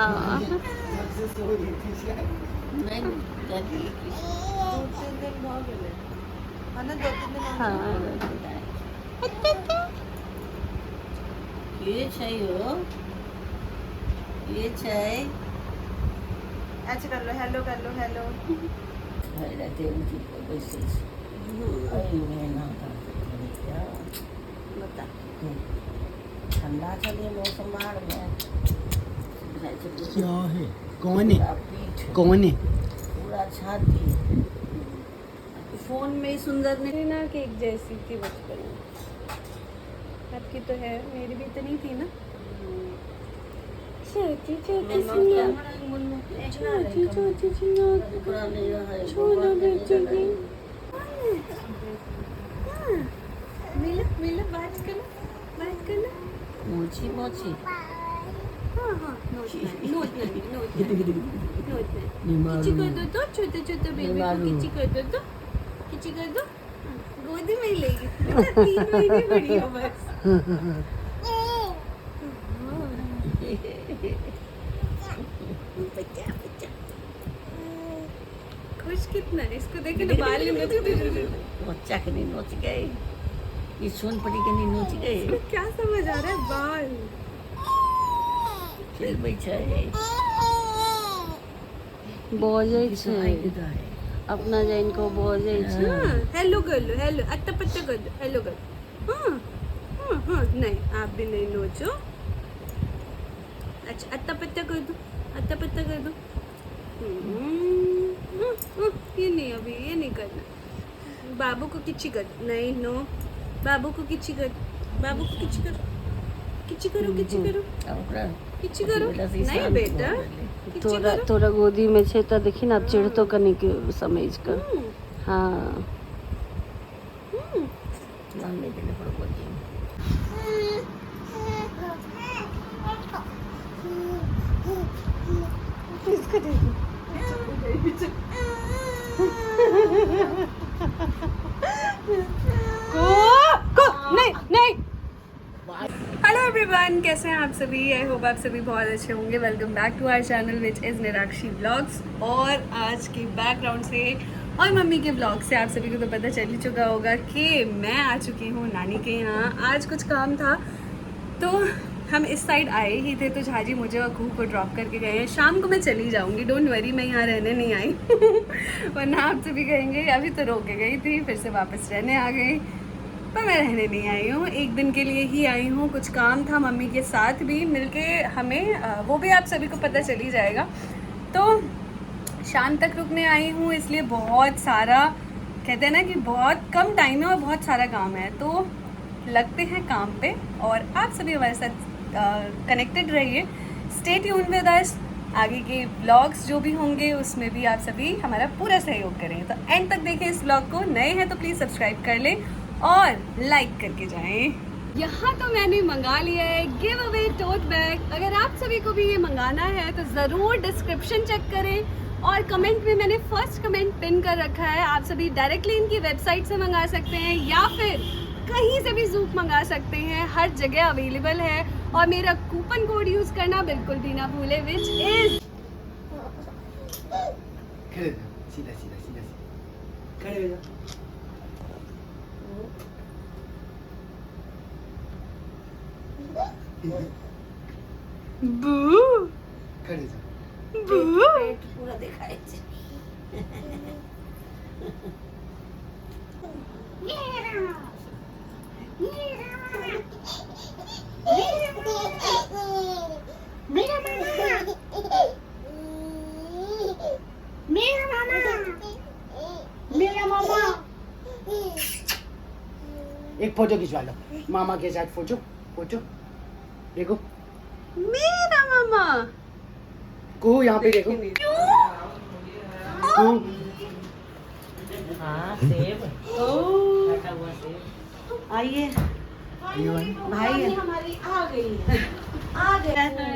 हाँ ये चाहिए ये चाहिए ऐसे कर लो, हेलो कर लो, हेलो। बता ठंडा चलिए मौसम बाहर में क्या है? कौन है? कौन है? पूरा छाती फोन में सुंदर नहीं ना केक जैसी थी बचपन में। आपकी तो है, मेरी भी इतनी थी ना। छोटी छोटी सी छोटी छोटी सी छोटा बच्चे की। मिला मिला बात करना। मोची मोची हाँ हाँ नोट किची कर दो तो छोटे बेबी को किची कर दो गोदी में ही लेगी। 3 महीने बड़ी हो बस। खुश कितना है इसको देखे ना, बाल नहीं बच्चा के नहीं नोच गए ये सोन पड़ी के नहीं नोच गए क्या समझ आ रहा है बाल। खेल बैठा है बोझे छे अपना जैन को बोझे छे। हेलो कर लो, हेलो अत्ता पत्ता कर दो, हेलो कर। हाँ नहीं आप भी नहीं नोचो। अच्छा अत्ता पत्ता कर दो, अत्ता पत्ता कर दो। ये नहीं, अभी ये नहीं करना। बाबू को किची कर, नहीं नो बाबू को किची कर, बाबू को किची करो, किची करो, किची करो, किची करो। नहीं बेटा तोरा गोदी में छे त देखी ना चिड़ तो कनी के समझ कर। हाँ नहीं। हेलो एवरीवन, कैसे हैं आप सभी? आई होप आप सभी बहुत अच्छे होंगे। Welcome back to our channel which is Nirakshi vlogs. और आज के बैकग्राउंड से और मम्मी के व्लॉग से आप सभी को तो पता चल ही चुका होगा कि मैं आ चुकी हूँ नानी के यहाँ। आज कुछ काम था तो हम इस साइड आए ही थे, तो झाजी मुझे और कुहू को ड्रॉप करके गए हैं। शाम को मैं चली जाऊँगी, डोंट वरी, मैं यहाँ रहने नहीं आई। वरना आप सभी कहेंगे अभी तो रोके गई थी फिर से वापस रहने आ गई, पर मैं रहने नहीं आई हूँ, एक दिन के लिए ही आई हूँ। कुछ काम था मम्मी के साथ भी मिलके हमें, वो भी आप सभी को पता चल ही जाएगा। तो शाम तक रुकने आई हूँ, इसलिए बहुत सारा, कहते हैं ना कि बहुत कम टाइम है और बहुत सारा काम है, तो लगते हैं काम पे। और आप सभी हमारे साथ कनेक्टेड रहिए, स्टे ट्यून्ड विद अस। आगे के व्लॉग्स जो भी होंगे उसमें भी आप सभी हमारा पूरा सहयोग करें। तो एंड तक देखें इस व्लॉग को। नए हैं तो प्लीज़ सब्सक्राइब कर लें और लाइक करके जाएं। यहाँ तो मैंने मंगा लिया है गिव अवे टोट बैग। अगर आप सभी को भी ये मंगाना है तो ज़रूर डिस्क्रिप्शन चेक करें और कमेंट में मैंने फर्स्ट कमेंट पिन कर रखा है। आप सभी डायरेक्टली इनकी वेबसाइट से मंगा सकते हैं या फिर कहीं से भी ज़ूप मंगा सकते हैं, हर जगह अवेलेबल है। और मेरा कूपन कोड यूज़ करना बिल्कुल भी ना भूले, विच इज़ सीधा खड़े हो जाओ। बू खड़े जाओ। बू। पेट पूरा दिखाई मेरा मामा। एक फोटो खिंचवा लो मामा के साथ। फोटो देखो मेरा मामा को यहाँ पे देखो। हाँ सेब काटा हुआ सेब। आइए भाई हमारी आ गई है।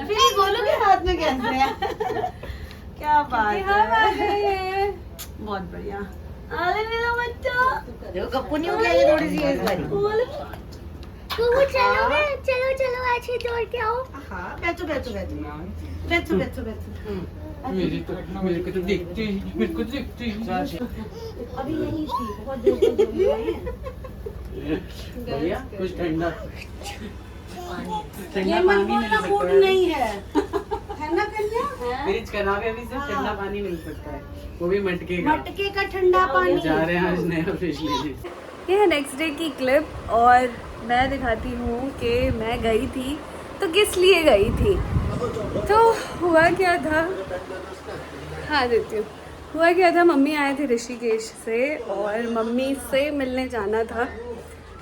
फिर बोलो कि हाथ में कैसे है। क्या बात है, बहुत बढ़िया। अरे मेरा बच्चा देखो गप्पू नहीं हो गया ये थोड़ी सी इस बारी। चलो चलो ऐसे दौड़ के आओ। हाँ बैठो बैठो बैठो बैठो बैठो बैठो मेरे को तो देखते ही अभी यही थी बहुत देर से दूर आई है। भैया कुछ ठंडा ये मन बोलना मूड नहीं है ना कन्या? फ्रिज का नाम है, अभी सिर्फ ठंडा पानी मिल सकता है, वो भी मटके का। मटके का ठंडा पानी। जा रहे हैं आज नया फ्रिज लेने। ये है नेक्स्ट डे की क्लिप और मैं दिखाती हूँ कि मैं गई थी तो किस लिए गई थी। तो हुआ क्या था, हाँ देती हूँ। हुआ क्या था, मम्मी आए थे ऋषिकेश से और मम्मी से मिलने जाना था।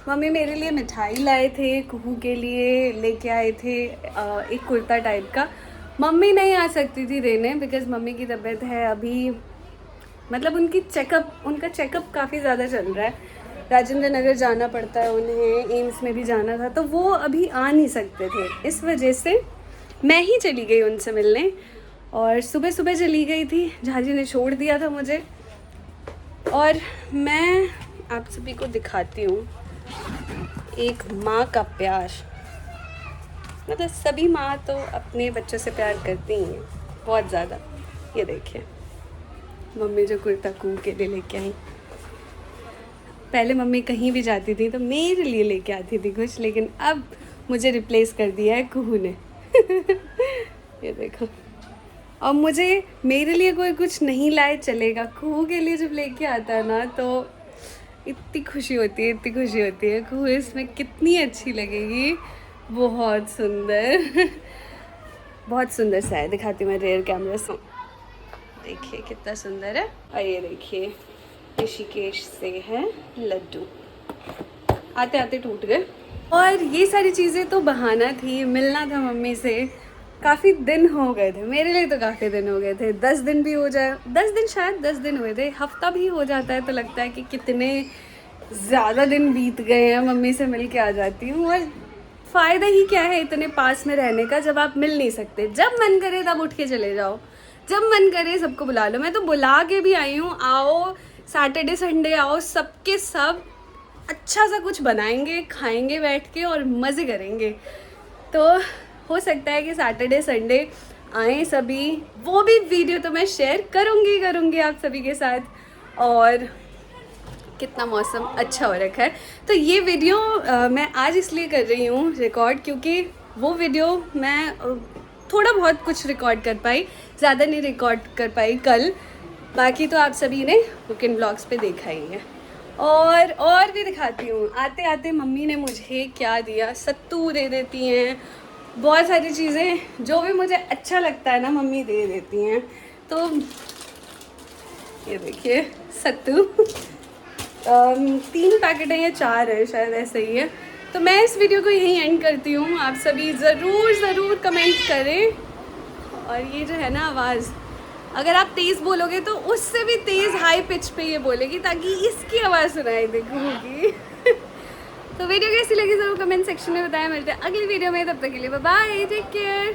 मम्मी मेरे लिए मिठाई लाए थे, कुहू के लिए लेके आए थे एक कुर्ता टाइप का। मम्मी नहीं आ सकती थी देने बिकॉज़ मम्मी की तबीयत है अभी, मतलब उनका चेकअप काफ़ी ज़्यादा चल रहा है। राजेंद्र नगर जाना पड़ता है उन्हें, एम्स में भी जाना था, तो वो अभी आ नहीं सकते थे। इस वजह से मैं ही चली गई उनसे मिलने और सुबह सुबह चली गई थी। झाजी ने छोड़ दिया था मुझे और मैं आप सभी को दिखाती हूँ एक माँ का प्यार। मतलब सभी माँ तो अपने बच्चों से प्यार करती ही हैं बहुत ज़्यादा। ये देखिए मम्मी जो कुर्ता कू के लिए लेके आई। पहले मम्मी कहीं भी जाती थी तो मेरे लिए लेके आती थी कुछ, लेकिन अब मुझे रिप्लेस कर दिया है कुहू ने। ये देखो, और मुझे मेरे लिए कोई कुछ नहीं लाए चलेगा, कुहू के लिए जब लेके आता है ना तो इतनी खुशी होती है, इतनी खुशी होती है। कुहू इसमें कितनी अच्छी लगेगी, बहुत सुंदर। बहुत सुंदर सा है, दिखाती हूँ मैं रेयर कैमरा से। देखिए कितना सुंदर है। और ये देखिए ऋषिकेश से है लड्डू, आते आते टूट गए। और ये सारी चीज़ें तो बहाना थी, मिलना था मम्मी से। काफ़ी दिन हो गए थे, मेरे लिए तो काफ़ी दिन हो गए थे। 10 दिन भी हो जाए, 10 दिन शायद 10 दिन हुए थे, हफ्ता भी हो जाता है तो लगता है कि कितने ज़्यादा दिन बीत गए हैं। मम्मी से मिल के आ जाती हूँ और फ़ायदा ही क्या है इतने पास में रहने का जब आप मिल नहीं सकते। जब मन करे तब उठ के चले जाओ, जब मन करे सबको बुला लो। मैं तो बुला के भी आई हूँ, आओ सैटरडे संडे आओ, सबके सब अच्छा सा कुछ बनाएंगे, खाएंगे बैठ के और मज़े करेंगे। तो हो सकता है कि सैटरडे संडे आए सभी, वो भी वीडियो तो मैं शेयर करूँगी आप सभी के साथ। और कितना मौसम अच्छा हो रखा है। तो ये वीडियो मैं आज इसलिए कर रही हूँ रिकॉर्ड, क्योंकि वो वीडियो मैं थोड़ा बहुत कुछ रिकॉर्ड कर पाई, ज़्यादा नहीं रिकॉर्ड कर पाई कल। बाकी तो आप सभी ने वीकेंड ब्लॉग्स पे देखा ही है। और भी दिखाती हूँ। आते आते मम्मी ने मुझे क्या दिया, सत्तू दे देती हैं, बहुत सारी चीज़ें जो भी मुझे अच्छा लगता है ना मम्मी दे देती हैं। तो ये देखिए सत्तू 3 पैकेट है या 4 है शायद, ऐसे ही है। तो मैं इस वीडियो को यहीं एंड करती हूँ। आप सभी ज़रूर कमेंट करें। और ये जो है ना आवाज़, अगर आप तेज़ बोलोगे तो उससे भी तेज़ हाई पिच पे ये बोलेगी ताकि इसकी आवाज़ सुनाई देगी। तो वीडियो कैसी लगी ज़रूर कमेंट सेक्शन में बताएं। मिलते हैं अगली वीडियो में, तब तक के लिए बाय बाय, टेक केयर।